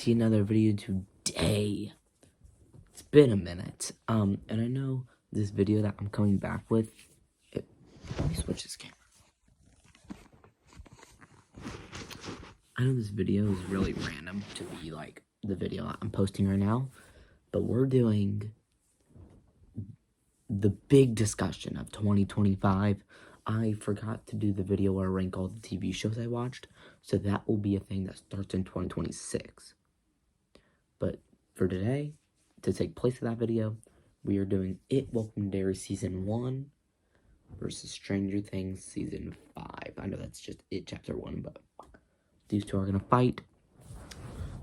to another video today. It's been a minute, and I know this video that I'm coming back with, let me switch this camera. I know this video is really random to be like the video I'm posting right now, but we're doing the big discussion of 2025. I forgot to do the video where I rank all the TV shows I watched, so that will be a thing that starts in 2026. But for today, to take place of that video, we are doing It Welcome to Derry Season 1 versus Stranger Things Season 5. I know that's just It Chapter 1, but these two are going to fight.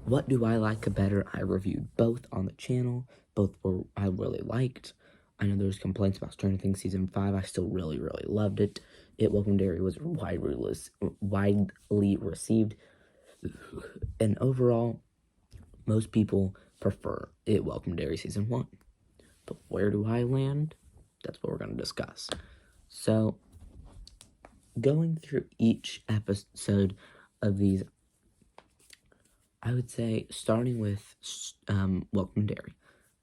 What do I like better? I reviewed both on the channel. Both were I really liked. I know there's complaints about Stranger Things Season 5. I still really loved it. It Welcome to Derry was widely received. And overall, most people prefer It Welcome to Derry Season 1. But where do I land? That's what we're going to discuss. So, going through each episode of these, I would say, starting with Welcome to Derry.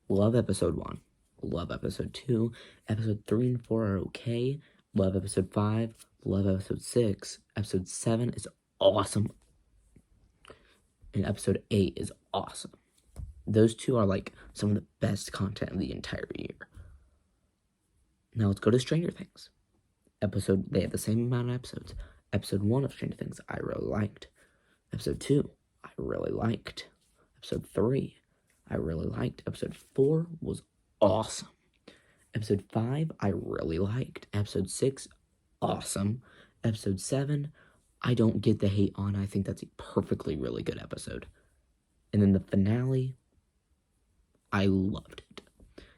Love Episode 1. Love Episode 2. Episode 3 and 4 are okay. Love Episode 5. Love Episode 6. Episode 7 is awesome. And Episode 8 is awesome. Those two are like some of the best content of the entire year. Now let's go to Stranger Things. They have the same amount of episodes. Episode 1 of Stranger Things I really liked. Episode 2 I really liked. Episode 3 I really liked. Episode 4 was awesome. Episode 5 I really liked. Episode 6 awesome. Episode 7 I don't get the hate on. I think that's a perfectly really good episode. And then the finale, I loved it.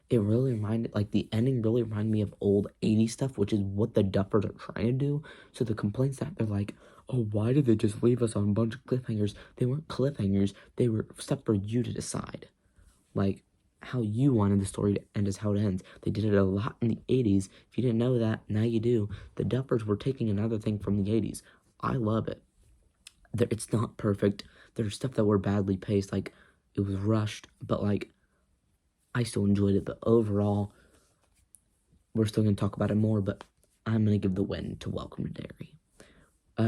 It really reminded, like, the ending really reminded me of old 80s stuff, which is what the Duffers are trying to do. So the complaints that they're like, oh, why did they just leave us on a bunch of cliffhangers? They weren't cliffhangers. They were stuff for you to decide. Like, how you wanted the story to end is how it ends. They did it a lot in the 80s. If you didn't know that, now you do. The Duffers were taking another thing from the 80s. I love it. It's not perfect. There's stuff that were badly paced, like, it was rushed, but, like, I still enjoyed it. But overall, we're still going to talk about it more, but I'm going to give the win to Welcome to Derry.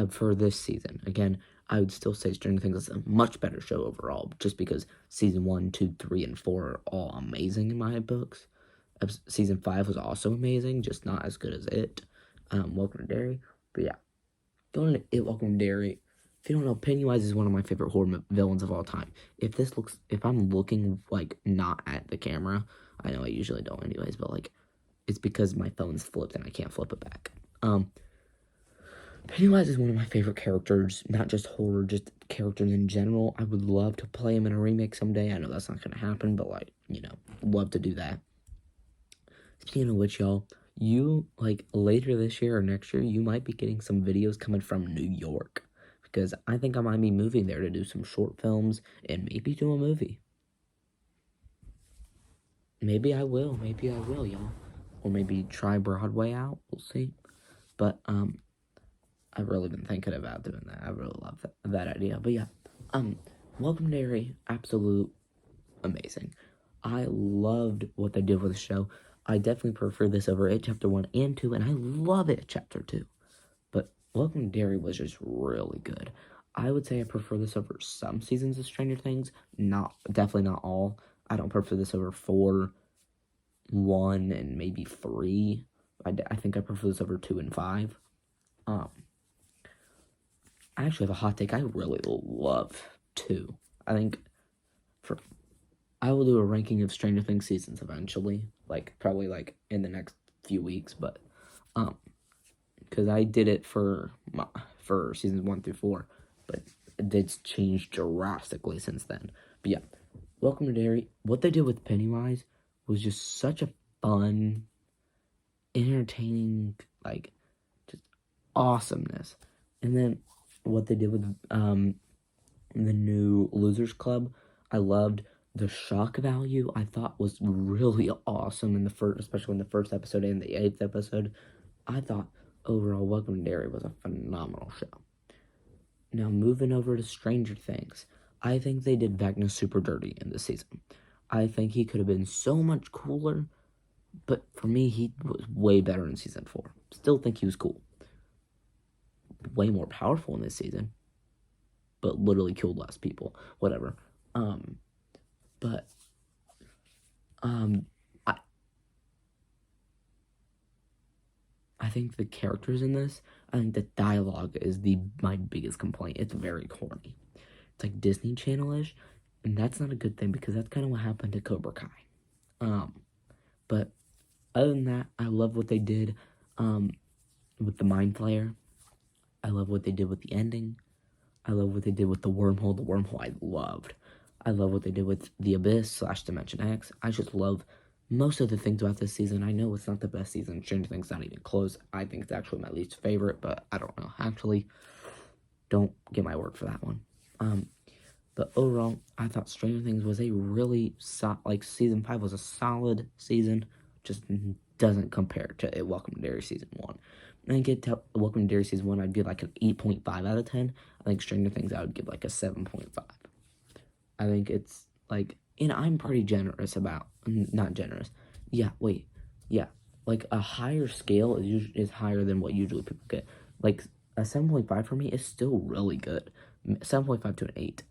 For this season, again, I would still say Stranger Things is a much better show overall, just because Season 1, 2, 3, and 4 are all amazing in my books. Season 5 was also amazing, just not as good as it. Welcome to Derry. But yeah, going to It Welcome to Derry. If you don't know, Pennywise is one of my favorite horror villains of all time. If I'm looking, like, not at the camera, I know I usually don't anyways, but, like, it's because my phone's flipped and I can't flip it back. Pennywise is one of my favorite characters, not just horror, just characters in general. I would love to play him in a remake someday. I know that's not going to happen, but, like, you know, love to do that. Speaking of which, y'all, like, later this year or next year, you might be getting some videos coming from New York. Because I think I might be moving there to do some short films and maybe do a movie. Maybe I will, y'all. Or maybe try Broadway out, we'll see. But, I've really been thinking about doing that. I really love that idea. But yeah, Welcome to Derry, absolute amazing. I loved what they did with the show. I definitely prefer this over It Chapter 1 and 2, and I love It Chapter 2. But Welcome to Derry was just really good. I would say I prefer this over some seasons of Stranger Things. Definitely not all. I don't prefer this over 4, 1, and maybe 3. I think I prefer this over 2 and 5. I actually have a hot take. I really love 2. I think I will do a ranking of Stranger Things seasons eventually. Like, probably, like, in the next few weeks, but, because I did it for seasons 1 through 4, but it's changed drastically since then. But yeah, Welcome to Derry. What they did with Pennywise was just such a fun, entertaining, like, just awesomeness. And then what they did with the new Losers Club, I loved. The shock value I thought was really awesome especially in the first episode and the 8th episode. I thought overall Welcome to Derry was a phenomenal show. Now moving over to Stranger Things, I think they did Vecna super dirty in this season. I think he could have been so much cooler, but for me, he was way better in season 4. Still think he was cool. Way more powerful in this season, but literally killed less people. Whatever. But I think the characters in this, I think the dialogue is my biggest complaint. It's very corny. It's like Disney Channel-ish, and that's not a good thing because that's kind of what happened to Cobra Kai. But other than that, I love what they did with the Mind Flayer. I love what they did with the ending. I love what they did with the wormhole. The wormhole I loved. I love what they did with the Abyss / Dimension X. I just love most of the things about this season. I know it's not the best season. Stranger Things not even close. I think it's actually my least favorite, but I don't know. Actually, don't get my word for that one. But overall, I thought Stranger Things was a really season 5 was a solid season. Just doesn't compare to Welcome to Derry season 1. I think Welcome to Derry season 1, I'd give like an 8.5 out of 10. I think Stranger Things, I would give like a 7.5. I think it's like, and I'm pretty generous about, not generous. Yeah, like a higher scale is higher than what usually people get. Like a 7.5 for me is still really good. 7.5 to an 8.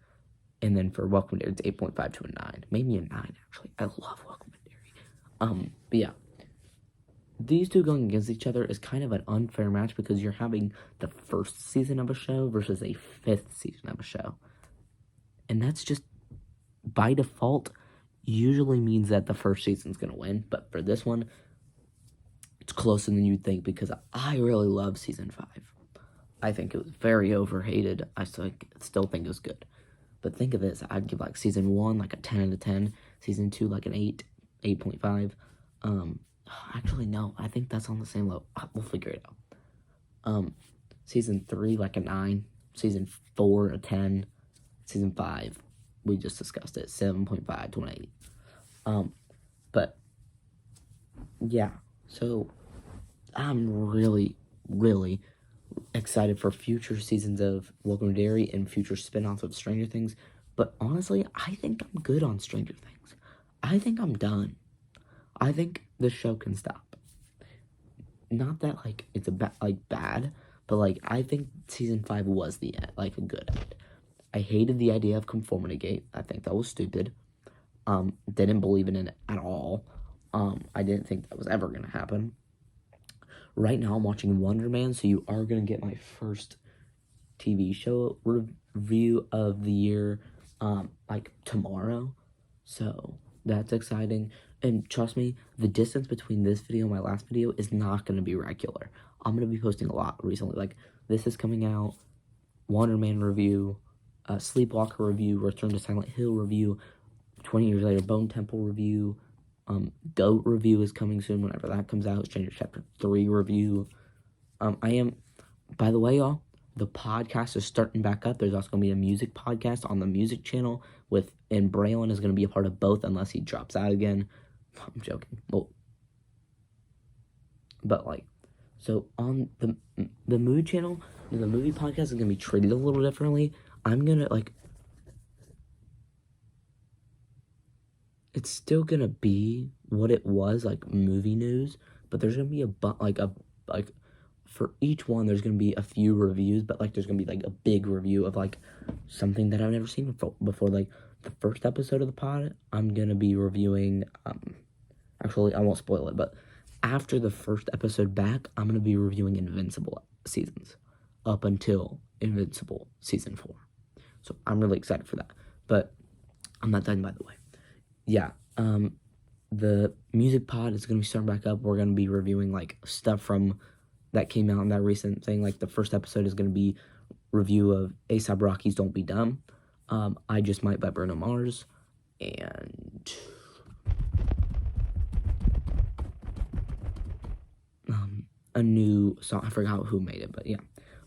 And then for Welcome to Derry, it's 8.5 to a 9. Maybe a 9, actually. I love Welcome to Derry. But yeah. These two going against each other is kind of an unfair match because you're having the first season of a show versus a 5th season of a show. And that's just, by default, usually means that the first season's going to win. But for this one, it's closer than you'd think because I really love season 5. I think it was very overhated. I still think it was good. But think of this, I'd give like season 1 like a 10 out of 10. Season 2 like an 8, 8.5. Actually, no, I think that's on the same level. We'll figure it out. Season 3, like a 9. Season 4, a 10. Season 5, we just discussed it, 7.5 to an 8. But, yeah, so I'm really, really excited for future seasons of Welcome to Derry and future spin-offs of Stranger Things. But honestly, I think I'm good on Stranger Things. I think I'm done. I think the show can stop. Not that, like, it's bad, but, like, I think season 5 was the end, like, a good end. I hated the idea of Conformity Gate. I think that was stupid. Didn't believe in it at all. I didn't think that was ever going to happen. Right now, I'm watching Wonder Man, so you are going to get my first TV show review of the year, like, tomorrow. So, that's exciting. And trust me, the distance between this video and my last video is not going to be regular. I'm going to be posting a lot recently. Like, this is coming out, Wonder Man review, Sleepwalker review, Return to Silent Hill review, 20 years later, Bone Temple review, Goat review is coming soon whenever that comes out, Stranger Chapter 3 review. By the way, y'all, the podcast is starting back up. There's also going to be a music podcast on the music channel and Braylon is going to be a part of both unless he drops out again. I'm joking. Well, but like, so on the movie channel, the movie podcast is going to be treated a little differently. I'm going to, like, it's still going to be what it was, like, movie news, but there's going to be for each one, there's going to be a few reviews, but, like, there's going to be, like, a big review of, like, something that I've never seen before. Like, the first episode of the pod, I'm going to be reviewing, actually, I won't spoil it, but after the first episode back, I'm going to be reviewing Invincible seasons up until Invincible season 4. So I'm really excited for that. But I'm not done, by the way. Yeah, the music pod is going to be starting back up. We're going to be reviewing, like, stuff from that came out in that recent thing. Like, the first episode is going to be review of A$AP Rocky's Don't Be Dumb. I Just Might by Bruno Mars. And a new song. I forgot who made it, but yeah.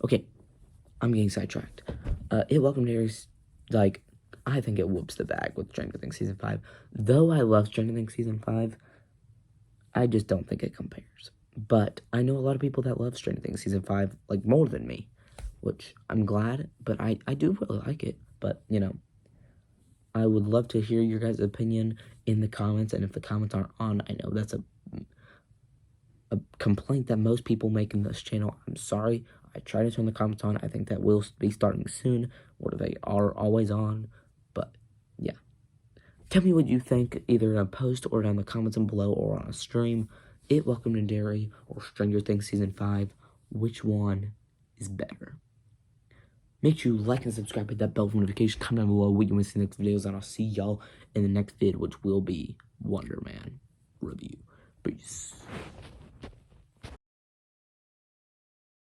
Okay, I'm getting sidetracked. Welcome to Derry's, like, I think it whoops the bag with Stranger Things Season 5. Though I love Stranger Things Season 5, I just don't think it compares. But I know a lot of people that love Stranger Things Season 5, like, more than me, which I'm glad, but I do really like it. But, you know, I would love to hear your guys' opinion in the comments, and if the comments aren't on, I know that's a complaint that most people make in this channel. I'm sorry. I try to turn the comments on. I think that will be starting soon, or they are always on, but yeah. Tell me what you think, either in a post or down the comments and below, or on a stream. Welcome to Derry or Stranger Things Season 5. Which one is better? Make sure you like and subscribe, hit that bell for notification, comment down below what you want to see in the next videos, and I'll see y'all in the next vid, which will be Wonder Man review. Peace.